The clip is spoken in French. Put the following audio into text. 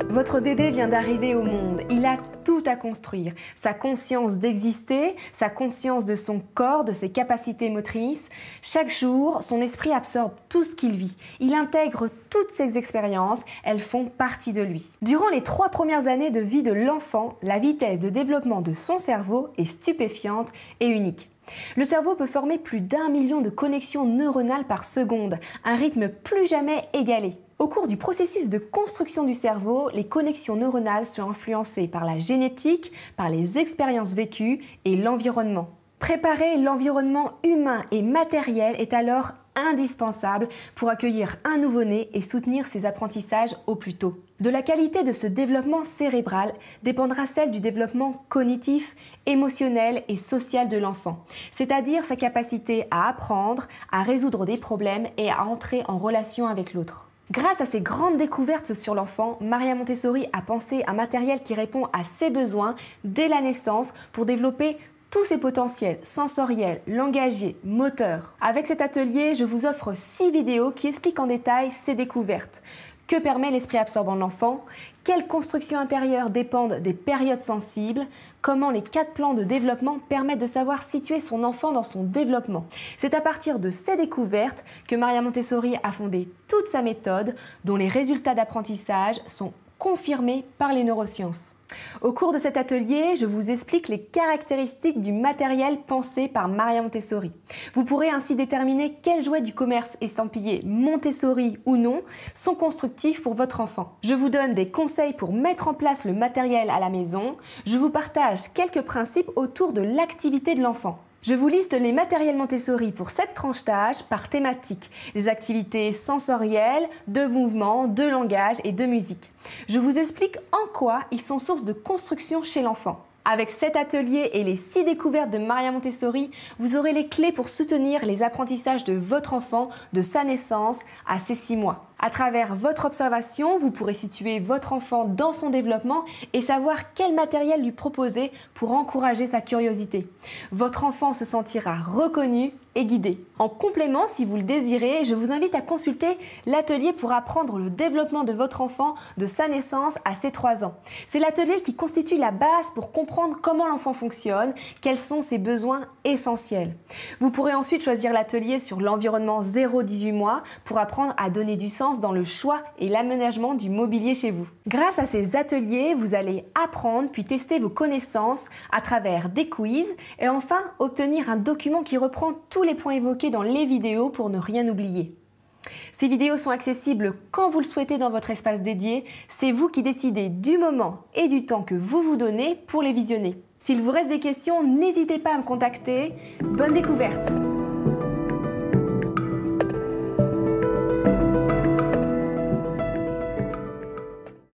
Votre bébé vient d'arriver au monde, il a tout à construire. Sa conscience d'exister, sa conscience de son corps, de ses capacités motrices. Chaque jour, son esprit absorbe tout ce qu'il vit. Il intègre toutes ses expériences, elles font partie de lui. Durant les 3 premières années de vie de l'enfant, la vitesse de développement de son cerveau est stupéfiante et unique. Le cerveau peut former plus d'1 million de connexions neuronales par seconde, un rythme plus jamais égalé. Au cours du processus de construction du cerveau, les connexions neuronales sont influencées par la génétique, par les expériences vécues et l'environnement. Préparer l'environnement humain et matériel est alors indispensable pour accueillir un nouveau-né et soutenir ses apprentissages au plus tôt. De la qualité de ce développement cérébral dépendra celle du développement cognitif, émotionnel et social de l'enfant, c'est-à-dire sa capacité à apprendre, à résoudre des problèmes et à entrer en relation avec l'autre. Grâce à ces grandes découvertes sur l'enfant, Maria Montessori a pensé un matériel qui répond à ses besoins dès la naissance pour développer tous ses potentiels sensoriels, langagiers, moteurs. Avec cet atelier, je vous offre 6 vidéos qui expliquent en détail ces découvertes. Que permet l'esprit absorbant de l'enfant? Quelles constructions intérieures dépendent des périodes sensibles? Comment les 4 plans de développement permettent de savoir situer son enfant dans son développement? C'est à partir de ces découvertes que Maria Montessori a fondé toute sa méthode, dont les résultats d'apprentissage sont confirmés par les neurosciences. Au cours de cet atelier, je vous explique les caractéristiques du matériel pensé par Maria Montessori. Vous pourrez ainsi déterminer quels jouets du commerce estampillés Montessori ou non sont constructifs pour votre enfant. Je vous donne des conseils pour mettre en place le matériel à la maison. Je vous partage quelques principes autour de l'activité de l'enfant. Je vous liste les matériels Montessori pour cette tranche d'âge par thématique, les activités sensorielles, de mouvement, de langage et de musique. Je vous explique en quoi ils sont source de construction chez l'enfant. Avec cet atelier et les 6 découvertes de Maria Montessori, vous aurez les clés pour soutenir les apprentissages de votre enfant de sa naissance à ses 6 mois. À travers votre observation, vous pourrez situer votre enfant dans son développement et savoir quel matériel lui proposer pour encourager sa curiosité. Votre enfant se sentira reconnu et guidé. En complément, si vous le désirez, je vous invite à consulter l'atelier pour apprendre le développement de votre enfant de sa naissance à ses 3 ans. C'est l'atelier qui constitue la base pour comprendre comment l'enfant fonctionne, quels sont ses besoins essentiels. Vous pourrez ensuite choisir l'atelier sur l'environnement 0-18 mois pour apprendre à donner du sens dans le choix et l'aménagement du mobilier chez vous. Grâce à ces ateliers, vous allez apprendre puis tester vos connaissances à travers des quiz et enfin obtenir un document qui reprend tous les points évoqués dans les vidéos pour ne rien oublier. Ces vidéos sont accessibles quand vous le souhaitez dans votre espace dédié. C'est vous qui décidez du moment et du temps que vous vous donnez pour les visionner. S'il vous reste des questions, n'hésitez pas à me contacter. Bonne découverte!